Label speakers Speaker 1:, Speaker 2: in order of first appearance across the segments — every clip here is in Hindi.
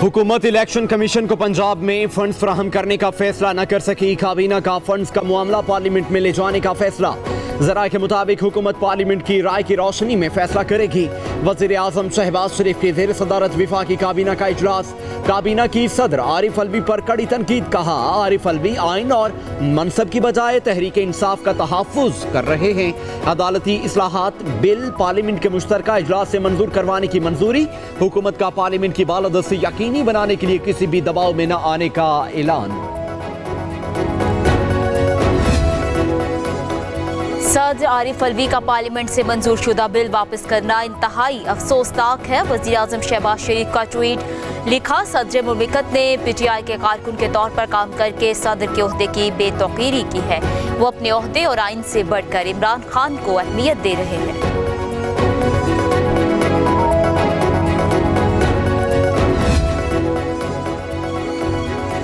Speaker 1: हुकूमत इलेक्शन कमीशन को पंजाब में फंड्स फराहम करने का फैसला न कर सकी। काबीना का फंड्स का मामला पार्लियामेंट में ले जाने का फैसला। जराये के मुताबिक हुकूमत पार्लियामेंट की राय की रोशनी में फैसला करेगी। वज़ीर आज़म शहबाज शरीफ की ज़ेर सदारत विफाकी काबीना का इजलास। काबीना की सदर आरिफ अलवी पर कड़ी तनकीद। कहा, आरिफ अलवी आइन और मनसब की बजाय तहरीक इंसाफ का तहफ़्फ़ुज़ कर रहे हैं। अदालती इस्लाहात बिल पार्लियामेंट के मुश्तरका इजलास से मंजूर करवाने की मंजूरी। हुकूमत का पार्लियामेंट की बालादस्ती यकीनी बनाने के लिए किसी भी दबाव में न आने का ऐलान।
Speaker 2: सदर आरिफ अलवी का पार्लियामेंट से मंजूर शुदा बिल वापस करना इंतहाई अफसोसनाक है। वज़ीर आज़म शहबाज शरीफ का ट्वीट। लिखा, सदर मुमलिकत ने PTI के कारकुन के तौर पर काम करके सदर के ओहदे की बेतौकीरी की है। वो अपने ओहदे और आइन से बढ़कर इमरान खान को अहमियत दे रहे हैं।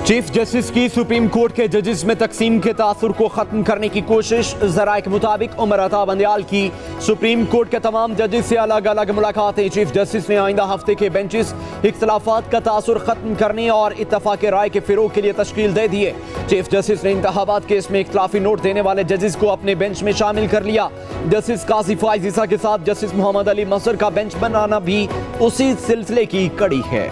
Speaker 1: चीफ जस्टिस की सुप्रीम कोर्ट के जजेस में तकसीम के तासुर को खत्म करने की कोशिश। जराये के मुताबिक उमर अता बंदयाल की सुप्रीम कोर्ट के तमाम जजेस से अलग अलग मुलाकातें। चीफ जस्टिस ने आइंदा हफ्ते के बेंचेस इख्तलाफात का तासुर खत्म करने और इत्तफाक राय के फिरोग के लिए तश्कील दे दिए। चीफ जस्टिस ने इंतखाबात केस में इख्तलाफी नोट देने वाले जजेस को अपने बेंच में शामिल कर लिया। जस्टिस काजी फाइज ईसा के साथ जस्टिस मोहम्मद अली मसर का बेंच बनाना भी उसी सिलसिले की कड़ी है।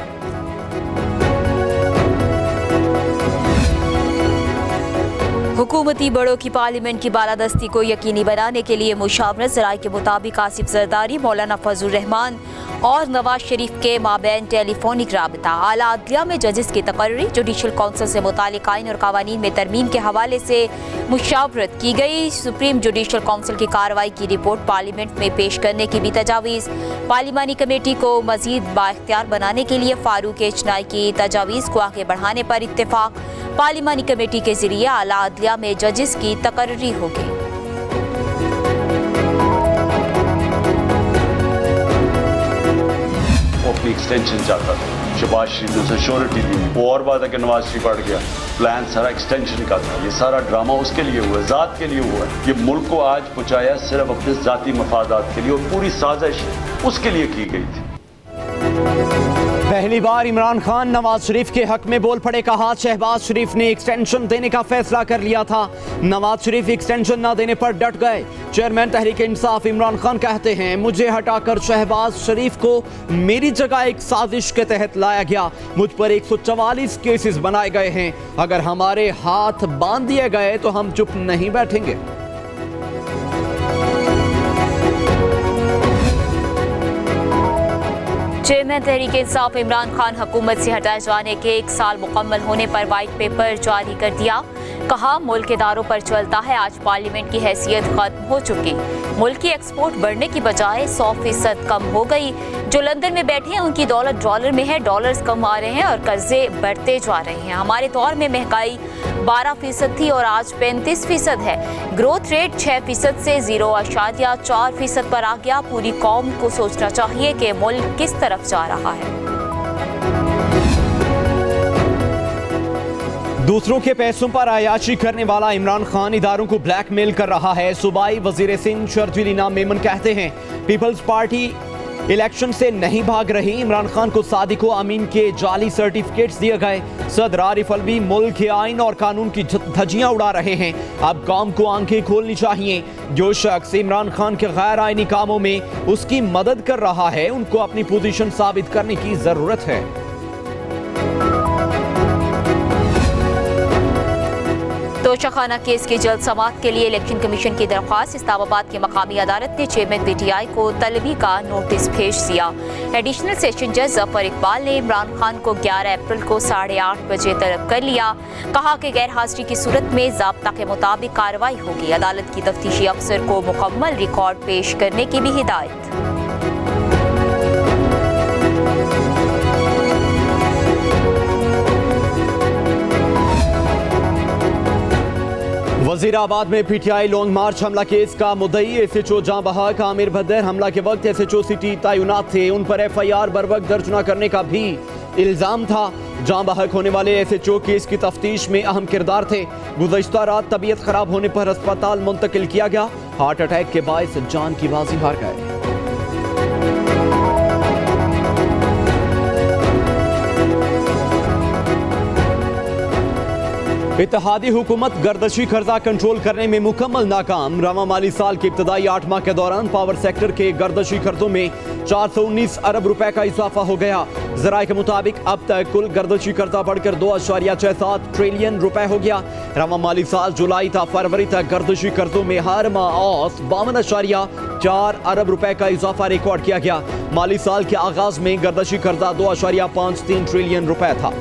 Speaker 2: हुकूमती बड़ों की पार्लियामेंट की बालादस्ती को यकीनी बनाने के लिए मुशावरत। ज़राये के मुताबिक आसिफ जरदारी, मौलाना फजलुर रहमान और नवाज शरीफ के माबैन टेलीफोनिक राबता। आला अदलिया में जजेस की तकर्री। जुडिशल काउंसिल से मुतालिक आइन और कवानीन में तरमीम के हवाले से मुशावरत की गई। सुप्रीम जुडिशल काउंसिल की कार्रवाई की रिपोर्ट पार्लियामेंट में पेश करने की भी तजावीज़। पार्लिमानी कमेटी को मजीद बाइख्तियार बनाने के लिए फारूक एचनाई की तजावीज़ को आगे बढ़ाने पर इत्तेफाक। पार्लिमानी कमेटी के जरिए आला अदलिया में जजेस की तकर्री होगी।
Speaker 3: अपनी एक्सटेंशन चाहता था, शहबाज शरीफ ने उसे श्योरिटी दी। वो और बात है कि नवाज शरीफ बढ़ गया। प्लान सारा एक्सटेंशन का था। ये सारा ड्रामा उसके लिए हुआ है, ज़ात के लिए हुआ है। ये मुल्क को आज पहुंचाया सिर्फ अपने ज़ाती मफादात के लिए, और पूरी साजिश उसके लिए की गई थी।
Speaker 1: पहली बार इमरान खान नवाज शरीफ के हक में बोल पड़े। कहा, शहबाज शरीफ ने एक्सटेंशन देने का फैसला कर लिया था। नवाज शरीफ एक्सटेंशन न देने पर डट गए। चेयरमैन तहरीक इंसाफ इमरान खान कहते हैं, मुझे हटाकर शहबाज शरीफ को मेरी जगह एक साजिश के तहत लाया गया। मुझ पर 144 केसेस बनाए गए हैं। अगर हमारे हाथ बांध दिए गए तो हम चुप नहीं बैठेंगे।
Speaker 2: चेयरमैन तहरीक इंसाफ इमरान खान हुकूमत से हटाए जाने के 1 साल मुकम्मल होने पर वाइट पेपर जारी कर दिया। कहा, मुल्क के दारों पर चलता है। आज पार्लियामेंट की हैसियत खत्म हो चुकी। मुल्क की एक्सपोर्ट बढ़ने की बजाय 100% कम हो गई। जो लंदन में बैठे हैं उनकी दौलत डॉलर में है। डॉलर्स कम आ रहे हैं और कर्जे बढ़ते जा रहे हैं। हमारे दौर में महंगाई 12% थी और आज 35% है। ग्रोथ रेट 6% से 0.4% पर आ गया। पूरी कौम को सोचना चाहिए कि मुल्क किस तरफ जा रहा है।
Speaker 1: दूसरों के पैसों पर अयाशी करने वाला इमरान खान इदारों को ब्लैकमेल कर रहा है। सूबाई वजीर सिंध शर्जील इनाम मेमन कहते हैं, पीपल्स पार्टी इलेक्शन से नहीं भाग रही। इमरान खान को सादिक अमीन के जाली सर्टिफिकेट्स दिए गए। सदर आरिफ अलवी मुल्क के आइन और कानून की धज्जियां उड़ा रहे हैं। अब कौम को आंखें खोलनी चाहिए। जो शख्स इमरान खान के गैर आइनी कामों में उसकी मदद कर रहा है, उनको अपनी पोजीशन साबित करने की जरूरत है।
Speaker 2: तोशाखाना केस की जल्द समाअत के लिए इलेक्शन कमीशन की दरख्वास्त। इस्लामाबाद की मकामी अदालत ने चेयरमैन PTI को तलबी का नोटिस भेज दिया। एडिशनल सेशन जज जफर इकबाल ने इमरान खान को 11 अप्रैल को 8:30 बजे तलब कर लिया। कहा कि गैर हाजिरी की सूरत में ज़ाब्ता के मुताबिक कार्रवाई होगी। अदालत की तफ्तीशी अफसर को मुकम्मल रिकॉर्ड पेश करने की भी हिदायत।
Speaker 1: वजीराबाद में PTI लॉन्ग मार्च हमला केस का मुद्दई SHO जां बहक आमिर बदर। हमला के वक्त SHO सिटी तैनात थे। उन पर FIR बरवक्त दर्ज न करने का भी इल्जाम था। जां बहक होने वाले SHO केस की तफ्तीश में अहम किरदार थे। गुज़श्ता रात तबीयत खराब होने पर अस्पताल मुंतकिल किया गया। हार्ट अटैक के बायस जान की बाजी हार गए। इत्तेहादी हुकूमत गर्दशी कर्जा कंट्रोल करने में मुकम्मल नाकाम। रवा माली साल के इब्तदाई 8 माह के दौरान पावर सेक्टर के गर्दशी कर्जों में 419 अरब रुपए का इजाफा हो गया। ज़राए के मुताबिक अब तक कुल गर्दशी कर्जा बढ़कर 2.67 ट्रिलियन रुपए हो गया। रवा माली साल जुलाई था फरवरी तक गर्दशी कर्जों में हर माह औसत 52.4 अरब रुपए का इजाफा रिकॉर्ड किया गया। माली साल के आगाज में गर्दशी कर्जा 2.53 ट्रिलियन रुपए था।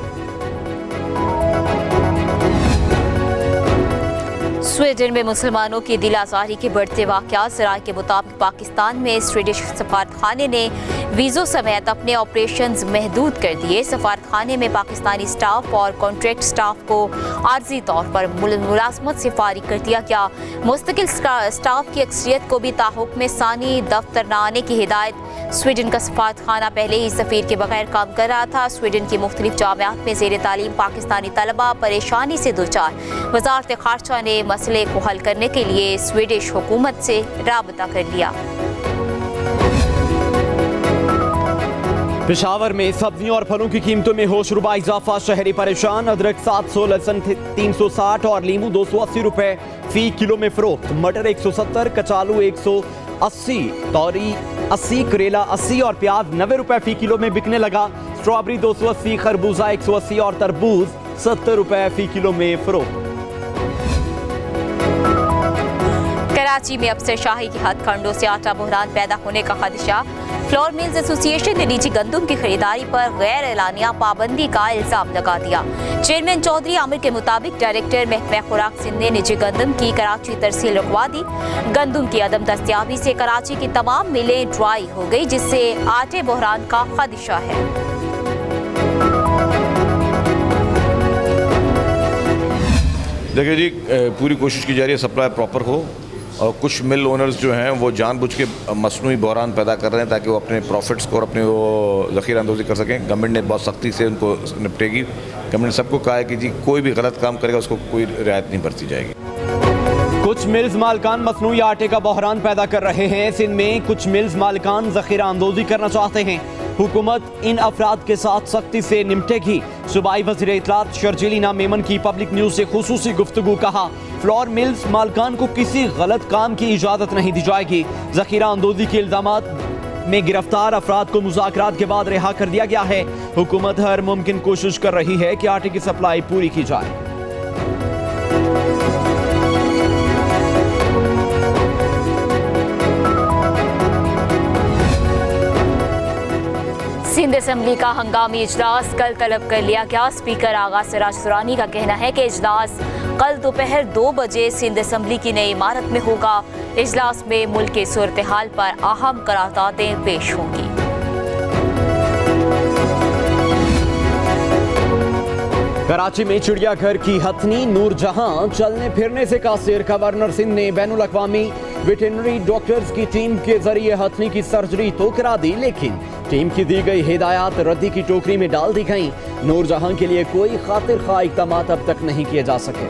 Speaker 2: स्वीडन में मुसलमानों की दिल आज़ारी के बढ़ते वाक़यात। ज़राए के मुताबिक पाकिस्तान में स्वीडिश सफारतखाने ने वीज़ों समेत अपने ऑपरेशंस महदूद कर दिए। सफारतखाने में पाकिस्तानी स्टाफ और कॉन्ट्रैक्ट स्टाफ को आर्जी तौर पर मुलाजमत से फारिग कर दिया गया। मुस्तकिल स्टाफ की अक्सरियत को भी ताहुक्म सानी दफ्तर न आने की हिदायत। स्वीडन का सफारतखाना पहले ही सफ़ीर के बगैर काम कर रहा था। स्वीडन की मुख्तलिफ जामियात में ज़ेर तालीम पाकिस्तानी तलबा परेशानी से दो चार। वज़ारत ख़ारजा ने मसले को हल करने के लिए स्वीडिश हुकूमत से राबता कर लिया।
Speaker 1: पेशावर में सब्जियों और फलों की कीमतों में होशरुबा इजाफा। शहरी परेशान। अदरक 700, लहसुन 360 और लीमू 280 रुपए फी किलो में फरोख्त। मटर 170, कचालू 180, तौरी 80, करेला 80 और प्याज 90 रुपए फी किलो में बिकने लगा। स्ट्रॉबेरी 280, खरबूजा 180 और तरबूज 70 रुपए फी किलो में फरोख्त।
Speaker 2: कराची में अफसरशाही के हथकंडों से आटा बहरान पैदा होने का खदशा। फ्लोर मिल्स एसोसिएशन ने निजी गंदम की खरीदारी पर गैर एलानिया पाबंदी का इल्जाम लगा दिया। चेयरमैन चौधरी आमिर के मुताबिक डायरेक्टर महकमा खुराक सिंध ने निजी गंदम की कराची तरसील रुकवा दी। गंदम की अदम दस्तियाबी से कराची की तमाम मिलें ड्राई हो गई, जिससे आटे बहरान का खदशा है।
Speaker 4: देखिए जी, पूरी कोशिश की जा रही है सप्लाई प्रॉपर हो, और कुछ मिल ओनर्स जो हैं वो जानबूझ के मसनूई बहरान पैदा कर रहे हैं ताकि वो अपने प्रॉफिट्स को और अपने वो ज़ख़ीरा अंदोज़ी कर सकें। गवर्नमेंट ने बहुत सख्ती से उनको निपटेगी। गवर्नमेंट ने सबको कहा है कि जी कोई भी गलत काम करेगा उसको कोई रियायत नहीं बरती जाएगी।
Speaker 1: कुछ मिल्स मालिकान मसनूई आटे का बहरान पैदा कर रहे हैं। सिंध में कुछ मिल्स मालिकान ज़ख़ीरा अंदोज़ी करना चाहते हैं। हुकूमत इन अफराद के साथ सख्ती से निपटेगी। सूबाई वज़ीर इत्तलात शर्जीलीना मेमन की पब्लिक न्यूज़ से खुसूसी गुफ्तगू। कहा, फ्लोर मिल्स मालिकान को किसी गलत काम की इजाज़त नहीं दी जाएगी। ज़ख़ीरा अंदोज़ी के इल्ज़ामात में गिरफ्तार अफराद को मुज़ाकरात के बाद रिहा कर दिया गया है। हुकूमत हर मुमकिन कोशिश कर रही है कि आटे की सप्लाई पूरी की जाए।
Speaker 2: सिंध असेंबली का हंगामी इजलास कल तलब कर लिया गया। स्पीकर आगा सिराज सुरानी का कहना है कि इजलास कल दोपहर 2 बजे सिंध असेंबली की नई इमारत में होगा। इजलास में मुल्क की सूरत हाल पर अहम करारदादें पेश होंगी।
Speaker 1: कराची में चिड़ियाघर की हथनी नूरजहां चलने फिरने से कासिर। गवर्नर सिंध ने बैनुल अक़वामी वेटरनरी डॉक्टर्स की टीम के जरिए हथनी की सर्जरी तो करा दी, लेकिन टीम की दी गई हिदायत रद्दी की टोकरी में डाल दी गई। नूरजहां के लिए कोई खातिर खा इक़दाम अब तक नहीं किए जा सके।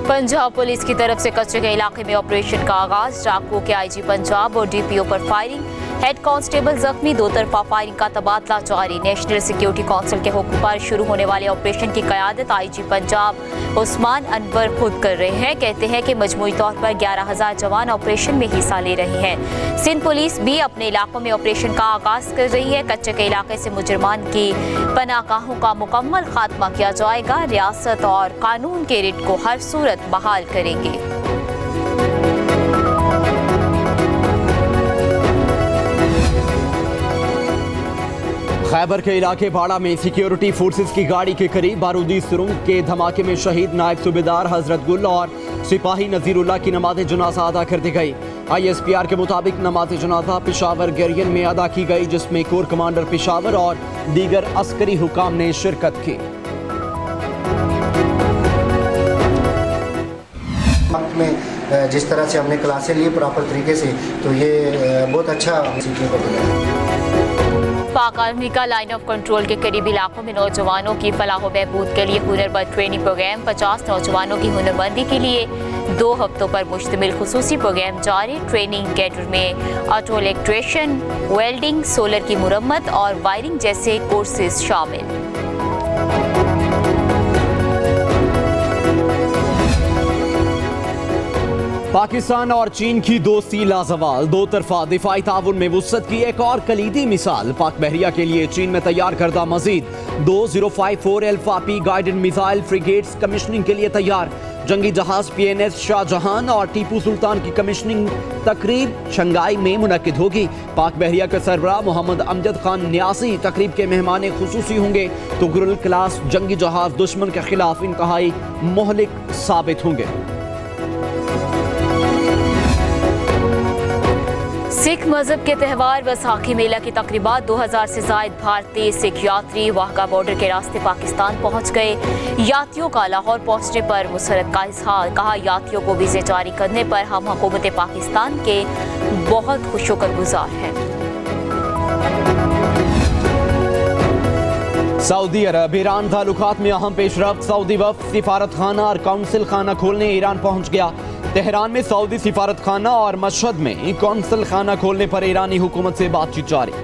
Speaker 2: पंजाब पुलिस की तरफ से कचरे के इलाके में ऑपरेशन का आगाज। डाकू के आईजी पंजाब और डीपीओ पर फायरिंग। हेड कांस्टेबल जख्मी। दो तरफा फायरिंग का तबादला जारी। नेशनल सिक्योरिटी काउंसिल के हुक्म पर शुरू होने वाले ऑपरेशन की क़यादत आईजी पंजाब उस्मान अनवर खुद कर रहे हैं। कहते हैं कि मजमूई तौर पर 11,000 जवान ऑपरेशन में हिस्सा ले रहे हैं। सिंध पुलिस भी अपने इलाकों में ऑपरेशन का आगाज कर रही है। कच्चे के इलाके से मुजरमान की पनाहगाहों का मुकम्मल खात्मा किया जाएगा। रियासत और कानून के रिट को हर सूरत बहाल करेंगे।
Speaker 1: खैबर के इलाके बाड़ा में सिक्योरिटी फोर्सेस की गाड़ी के करीब बारूदी सुरंग के धमाके में शहीद नायब सूबेदार हजरत गुल और सिपाही नजीरुल्लाह की नमाज जनाजा अदा कर दी गई। ISPR के मुताबिक नमाज जनाजा पेशावर गेरियन में अदा की गई, जिसमें कोर कमांडर पेशावर और दीगर अस्करी हुकाम ने शिरकत की।
Speaker 5: में जिस तरह से हमने क्लासें ली प्रॉपर तरीके से, तो ये बहुत अच्छा सीखने को मिला।
Speaker 2: पाक आर्मी का लाइन ऑफ कंट्रोल के करीबी इलाकों में नौजवानों की फलाह व बहबूद के लिए हुनरमंद ट्रेनिंग प्रोग्राम। 50 नौजवानों की हुनरमंदी के लिए 2 हफ्तों पर मुश्तमिल खुसूसी प्रोग्राम जारी। ट्रेनिंग कैडर में ऑटो इलेक्ट्रिशियन, वेल्डिंग, सोलर की मुरम्मत और वायरिंग जैसे कोर्सेज शामिल।
Speaker 1: पाकिस्तान और चीन की दोस्ती लाजवाल, दो तरफा दिफाई ताउन में वुसअत की एक और कलीदी मिसाल। पाक बहरिया के लिए चीन में तैयार करदा मजीद 2054 alpha P guided missile frigates commissioning के लिए तैयार। जंगी जहाज PNS शाहजहां और टीपू सुल्तान की कमिश्निंग तकरीब शंघाई में मुनक्किद होगी। पाक बहरिया के सरबराह मोहम्मद अमजद खान न्यासी तकरीब के मेहमान खुसूसी होंगे। तुगरुल क्लास जंगी जहाज दुश्मन के खिलाफ इंतहाई मोहलिक साबित होंगे।
Speaker 2: सिख मजहब के त्यौहार वैसाखी मेला की तकरीबात 2000 से जायद भारतीय सिख यात्री वाहगा बॉर्डर के रास्ते पाकिस्तान पहुंच गए। यात्रियों का लाहौर पहुंचने पर मुसरत का इजहार। कहा, यात्रियों को वीज़े जारी करने पर हम हुकूमत पाकिस्तान के बहुत शुक्रगुजार हैं।
Speaker 1: सऊदी अरब ईरान ताल्लुकात में अहम पेशरफ्त। सऊदी वफ्द सिफारत खाना और काउंसिल खाना खोलने ईरान पहुंच गया। तेहरान में सऊदी सिफारत खाना और मशहद में कौंसल खाना खोलने पर ईरानी हुकूमत से बातचीत जारी।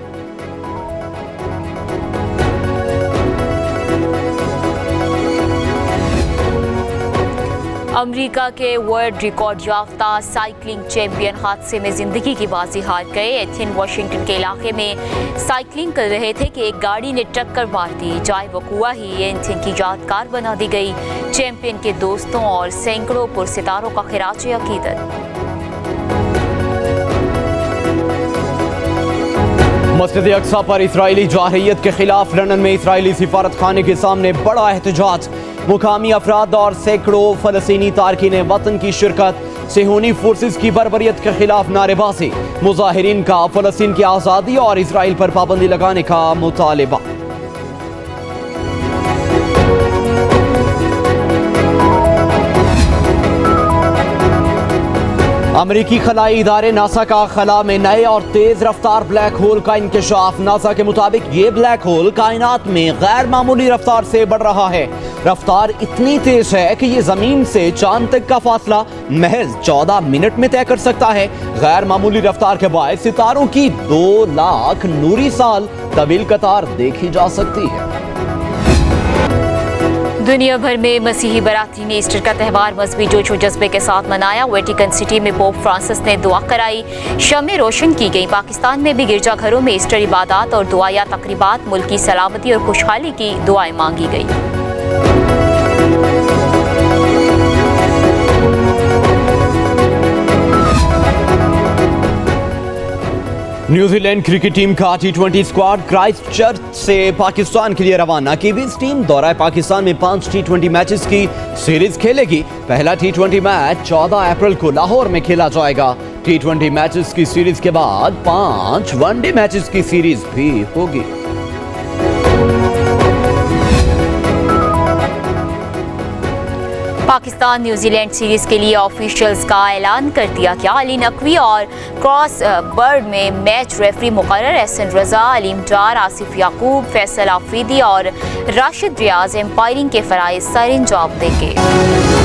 Speaker 2: अमेरिका के वर्ल्ड रिकॉर्ड याफ्ता साइकिलिंग चैंपियन हादसे में जिंदगी की बाजी हार गए। एथिन वाशिंगटन के इलाके में साइकिलिंग कर रहे थे कि एक गाड़ी ने टक्कर मार दी। जाए वकुआ ही एथिन की यादगार बना दी गई। चैंपियन के दोस्तों और सैकड़ों पुरसितारों का खिराज अकीदत।
Speaker 1: मस्जिद अक्सा पर इसराइली जारहियत के खिलाफ लंदन में इसराइली सिफारत खाने के सामने बड़ा एहतजाज। मुकामी अफराद और सैकड़ों फलस्तीनी तारकीन वतन की शिरकत। सेहूनी फोर्सेस की बर्बरियत के खिलाफ नारेबाजी। मुजाहिरीन का फलस्तीन की आज़ादी और इसराइल पर पाबंदी लगाने का मुतालिबा। अमरीकी खलाई इदारे नासा का खला में नए और तेज रफ्तार ब्लैक होल का इंकशाफ। नासा के मुताबिक ये ब्लैक होल कायनात में गैर मामूली रफ्तार से बढ़ रहा है। रफ्तार इतनी तेज है कि ये जमीन से चांद तक का फासला महज 14 मिनट में तय कर सकता है। गैर मामूली रफ्तार के बाद सितारों की 2 लाख नूरी साल तवील कतार देखी जा सकती है।
Speaker 2: दुनिया भर में मसीही बराती ने ईस्टर का त्यौहार मजहबी जोश व जज्बे के साथ मनाया। वेटिकन सिटी में पोप फ्रांसिस ने दुआ कराई, शमें रोशन की गई। पाकिस्तान में भी गिरजाघरों में ईस्टर इबादत और दुआया तकरीबात, मुल्क की सलामती और खुशहाली की दुआएं मांगी गई।
Speaker 1: न्यूजीलैंड क्रिकेट टीम का T20 स्क्वाड क्राइस्ट चर्च से पाकिस्तान के लिए रवाना। कीवीज टीम दौरा पाकिस्तान में 5 T20 मैचेस की सीरीज खेलेगी। पहला T20 मैच 14 अप्रैल को लाहौर में खेला जाएगा। T20 मैचेस की सीरीज के बाद 5 वनडे मैचेस की सीरीज भी होगी।
Speaker 2: पाकिस्तान न्यूजीलैंड सीरीज के लिए ऑफिशियल्स का ऐलान कर दिया गया। अली नकवी और क्रॉस बर्ड में मैच रेफरी मुकर्रर। एहसन रजा, अलीम डार, आसिफ याकूब, फैसल आफरीदी और राशिद रियाज एम्पायरिंग के फराइज सर अंजाम देंगे।